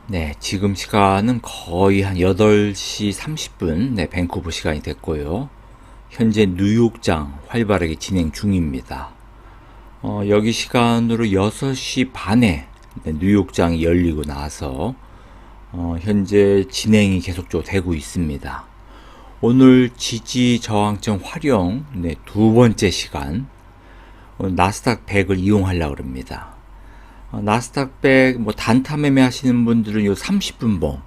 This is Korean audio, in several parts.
네, 지금 시간은 거의 한 8시 30분, 네, 밴쿠버 시간이 됐고요. 현재 뉴욕장 활발하게 진행 중입니다. 여기 시간으로 6시 반에 네, 뉴욕장이 열리고 나서 현재 진행이 계속적으로 되고 있습니다. 오늘 지지 저항점 활용 네, 두 번째 시간 나스닥 100을 이용하려고 합니다. 나스닥 100 단타 매매 하시는 분들은 요 30분 봉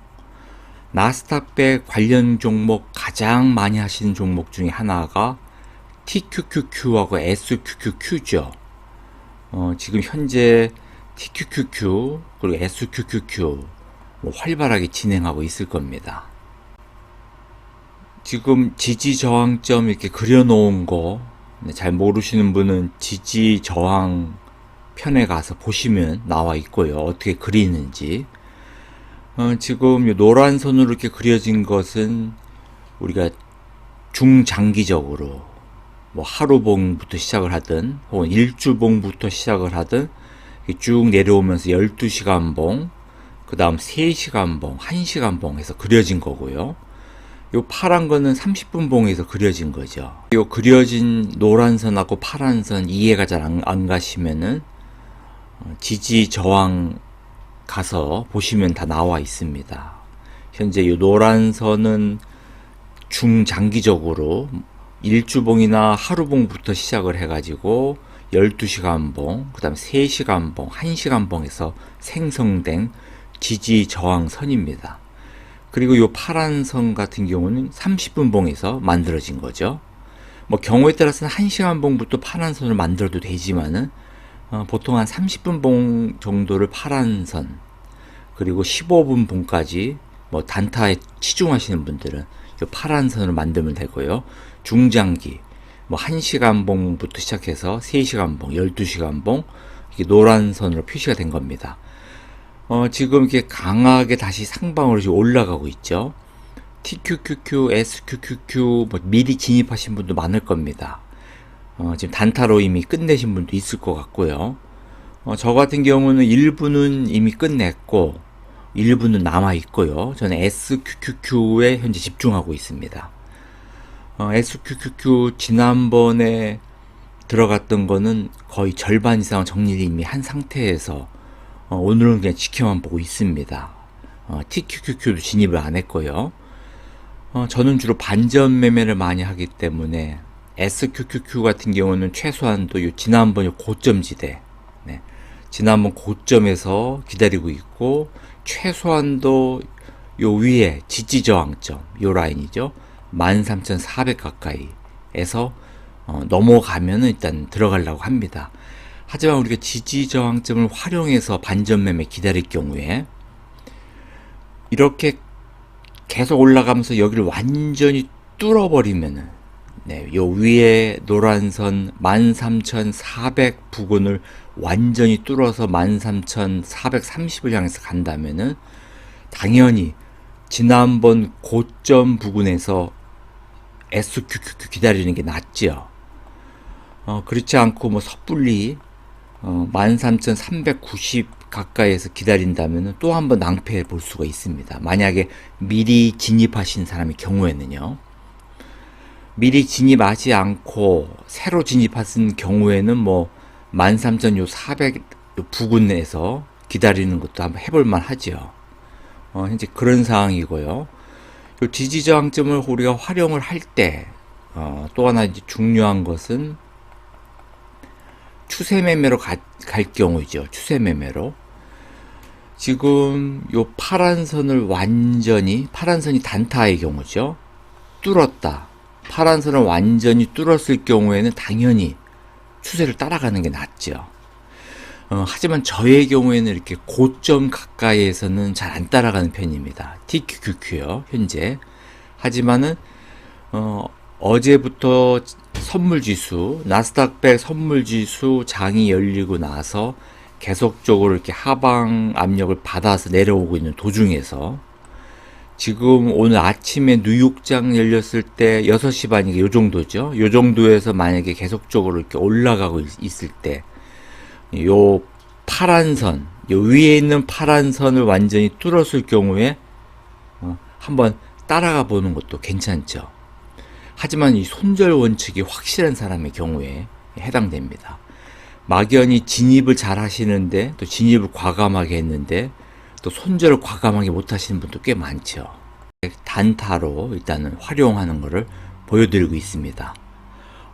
나스닥 100 관련 종목 가장 많이 하시는 종목 중에 하나가 TQQQ하고 SQQQ죠. 지금 현재 TQQQ 그리고 SQQQ 활발하게 진행하고 있을 겁니다. 지금 지지 저항점 이렇게 그려놓은 거 잘 모르시는 분은 지지 저항 편에 가서 보시면 나와 있고요. 어떻게 그리는지. 지금 이 노란 선으로 이렇게 그려진 것은 우리가 중장기적으로 하루봉부터 시작을 하든 혹은 일주봉부터 시작을 하든 쭉 내려오면서 12시간 봉, 그 다음 3시간 봉, 1시간 봉 해서 그려진 거고요. 요 파란 거는 30분 봉에서 그려진 거죠. 요 그려진 노란 선하고 파란 선 이해가 잘 안 가시면은 지지 저항 가서 보시면 다 나와 있습니다. 현재 이 노란 선은 중장기적으로 일주봉이나 하루봉부터 시작을 해가지고 12시간 봉, 그 다음 3시간 봉, 1시간 봉에서 생성된 지지 저항 선입니다. 그리고 이 파란 선 같은 경우는 30분 봉에서 만들어진 거죠. 경우에 따라서는 1시간 봉부터 파란 선을 만들어도 되지만은 보통 한 30분 봉 정도를 파란 선 그리고 15분 봉까지 단타에 치중하시는 분들은 이 파란 선을 만들면 되고요. 중장기 1시간 봉부터 시작해서 3시간 봉, 12시간 봉 이렇게 노란 선으로 표시가 된 겁니다. 지금 이렇게 강하게 다시 상방으로 지금 올라가고 있죠. TQQQ, SQQQ 미리 진입하신 분도 많을 겁니다. 지금 단타로 이미 끝내신 분도 있을 것 같고요. 저 같은 경우는 일부는 이미 끝냈고 일부는 남아 있고요. 저는 SQQQ에 현재 집중하고 있습니다. SQQQ 지난번에 들어갔던 거는 거의 절반 이상 정리를 이미 한 상태에서 오늘은 그냥 지켜만 보고 있습니다. TQQQ도 진입을 안 했고요. 저는 주로 반전 매매를 많이 하기 때문에 SQQQ 같은 경우는 최소한도 지난번 고점지대, 네, 지난번 고점에서 기다리고 있고 최소한도 요 위에 지지 저항점 요 라인이죠. 13,400 가까이에서 넘어가면은 일단 들어가려고 합니다. 하지만 우리가 지지 저항점을 활용해서 반전 매매 기다릴 경우에 이렇게 계속 올라가면서 여기를 완전히 뚫어버리면은 네, 요 위에 노란선 13,400 부근을 완전히 뚫어서 13,430을 향해서 간다면은 당연히 지난번 고점 부근에서 SQQQ 기다리는 게 낫죠. 그렇지 않고 섣불리 13,390 가까이에서 기다린다면 또 한 번 낭패해 볼 수가 있습니다. 만약에 미리 진입하신 사람의 경우에는요. 미리 진입하지 않고 새로 진입하신 경우에는 13,400 부근에서 기다리는 것도 한번 해볼만 하죠. 현재 그런 상황이고요. 지지 저항점을 우리가 활용을 할 때 또 하나 이제 중요한 것은 추세 매매로 갈 경우이죠. 추세 매매로. 지금 요 파란 선을 완전히, 파란 선이 단타의 경우죠. 뚫었다. 파란 선을 완전히 뚫었을 경우에는 당연히 추세를 따라가는 게 낫죠. 하지만 저의 경우에는 이렇게 고점 가까이에서는 잘 안 따라가는 편입니다. TQQQ요, 현재. 하지만은, 어제부터 선물지수, 나스닥 100 선물지수 장이 열리고 나서 계속적으로 이렇게 하방 압력을 받아서 내려오고 있는 도중에서 지금 오늘 아침에 뉴욕장 열렸을 때 6시 반이게 요 정도죠. 요 정도에서 만약에 계속적으로 이렇게 올라가고 있을 때 요 파란 선, 요 위에 있는 파란 선을 완전히 뚫었을 경우에 한번 따라가 보는 것도 괜찮죠. 하지만 이 손절 원칙이 확실한 사람의 경우에 해당됩니다. 막연히 진입을 잘 하시는데 또 진입을 과감하게 했는데 또 손절을 과감하게 못 하시는 분도 꽤 많죠. 단타로 일단은 활용하는 것을 보여드리고 있습니다.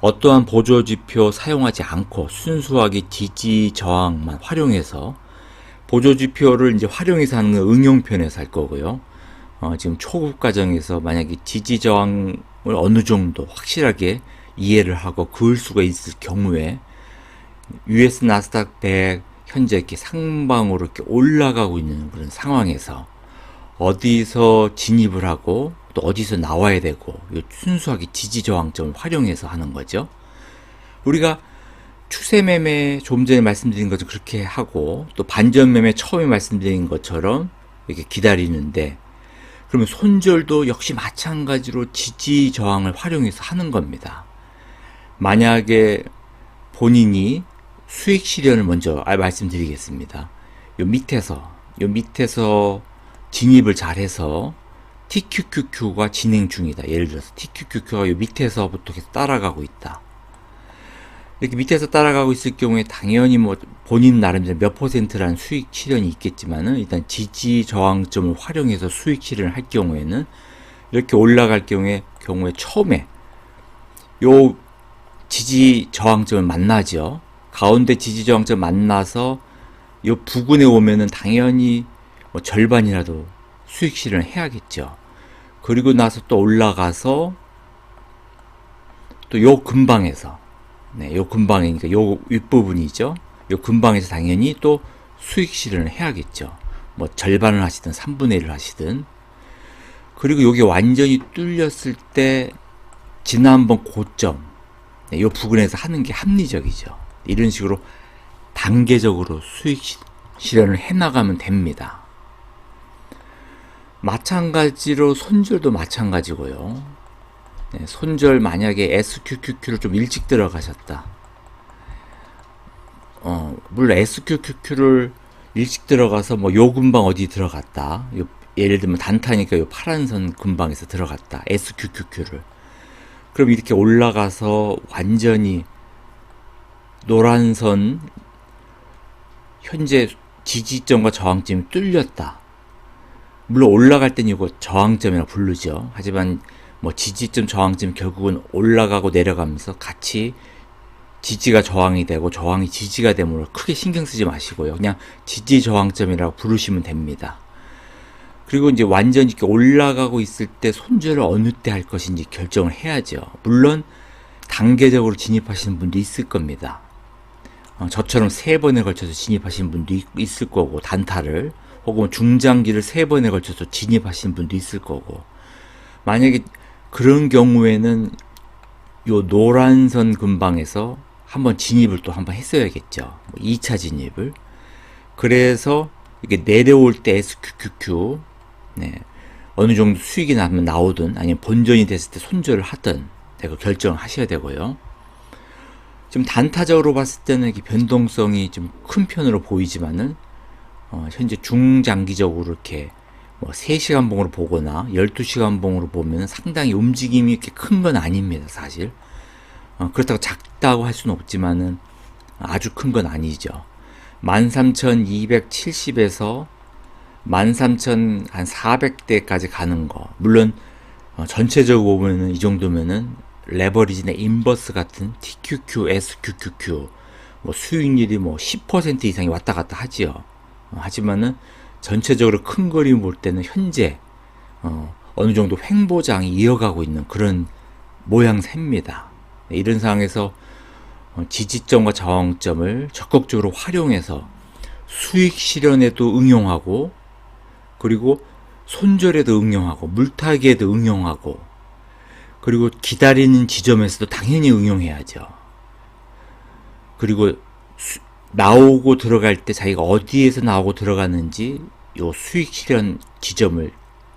어떠한 보조지표 사용하지 않고 순수하게 지지 저항만 활용해서 보조지표를 이제 활용해서 하는 건 응용편에서 할 거고요. 지금 초급 과정에서 만약에 지지 저항을 어느 정도 확실하게 이해를 하고 그을 수가 있을 경우에 US 나스닥 100 현재 이렇게 상방으로 이렇게 올라가고 있는 그런 상황에서 어디서 진입을 하고 또 어디서 나와야 되고 순수하게 지지 저항점을 활용해서 하는 거죠. 우리가 추세 매매 좀 전에 말씀드린 것처럼 그렇게 하고 또 반전 매매 처음에 말씀드린 것처럼 이렇게 기다리는데 그러면 손절도 역시 마찬가지로 지지 저항을 활용해서 하는 겁니다. 만약에 본인이 수익 실현을 먼저 말씀드리겠습니다. 요 밑에서 진입을 잘해서 TQQQ가 진행 중이다. 예를 들어서 TQQQ가 요 밑에서부터 계속 따라가고 있다. 이렇게 밑에서 따라가고 있을 경우에 당연히 뭐 본인 나름대로 몇 %라는 수익 실현이 있겠지만은 일단 지지 저항점을 활용해서 수익 실현을 할 경우에는 이렇게 올라갈 경우에 처음에 요 지지 저항점을 만나죠. 가운데 지지 저항점 만나서 요 부근에 오면은 당연히 뭐 절반이라도 수익 실현을 해야겠죠. 그리고 나서 또 올라가서 또 요 근방에서 요 근방이니까 요 윗부분이죠. 요 근방에서 당연히 또 수익 실현을 해야겠죠. 뭐 절반을 하시든 3분의 1을 하시든. 그리고 요게 완전히 뚫렸을 때 지난번 고점 요 부근에서 하는 게 합리적이죠. 이런 식으로 단계적으로 수익 실현을 해나가면 됩니다. 마찬가지로 손절도 마찬가지고요. 손절 만약에 SQQQ를 좀 일찍 들어가셨다. 물론 SQQQ를 일찍 들어가서 뭐 요 근방 어디 들어갔다. 예를 들면 단타니까 요 파란 선 근방에서 들어갔다. SQQQ를. 그럼 이렇게 올라가서 완전히 노란 선 현재 지지점과 저항점이 뚫렸다. 물론 올라갈 땐 이거 저항점이라고 부르죠. 하지만 뭐 지지점 저항점 결국은 올라가고 내려가면서 같이 지지가 저항이 되고 저항이 지지가 되므로 크게 신경 쓰지 마시고요. 그냥 지지 저항점이라고 부르시면 됩니다. 그리고 이제 완전히 이렇게 올라가고 있을 때 손절을 어느 때 할 것인지 결정을 해야죠. 물론 단계적으로 진입하시는 분도 있을 겁니다. 저처럼 3번에 걸쳐서 진입하시는 분도 있을 거고, 단타를 혹은 중장기를 3번에 걸쳐서 진입하시는 분도 있을 거고, 만약에 그런 경우에는 요 노란선 근방에서 한번 진입을 또 한번 했어야겠죠. 2차 진입을. 그래서 이게 내려올 때 SQQQ 어느 정도 수익이 나면 나오든 아니면 본전이 됐을 때 손절을 하든 내가 결정을 하셔야 되고요. 지금 단타적으로 봤을 때는 이렇게 변동성이 좀 큰 편으로 보이지만은 현재 중장기적으로 이렇게 뭐 3시간 봉으로 보거나 12시간 봉으로 보면 상당히 움직임이 이렇게 큰 건 아닙니다, 사실. 그렇다고 작다고 할 수는 없지만은 아주 큰 건 아니죠. 13,270에서 13,400대까지 가는 거. 물론 전체적으로 보면은 이 정도면은 레버리지나 인버스 같은 TQQ, SQQQ 뭐 수익률이 뭐 10% 이상이 왔다 갔다 하지요. 하지만은 전체적으로 큰 그림 볼 때는 현재 어느 정도 횡보장이 이어가고 있는 그런 모양새입니다. 이런 상황에서 지지점과 저항점을 적극적으로 활용해서 수익 실현에도 응용하고, 그리고 손절에도 응용하고, 물타기에도 응용하고, 그리고 기다리는 지점에서도 당연히 응용해야죠. 그리고 나오고 들어갈 때 자기가 어디에서 나오고 들어가는지 요 수익 실현 지점을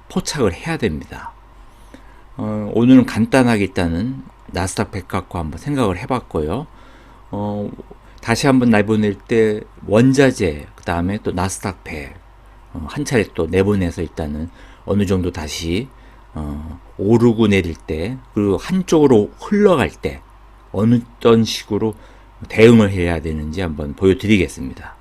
포착을 해야 됩니다. 오늘은 간단하게 일단은 나스닥 100 갖고 한번 생각을 해봤고요. 다시 한번 내보낼 때 원자재, 그 다음에 또 나스닥 100 한 차례 또 내보내서 일단은 어느 정도 다시 오르고 내릴 때, 그리고 한쪽으로 흘러갈 때 어떤 식으로 대응을 해야 되는지 한번 보여드리겠습니다.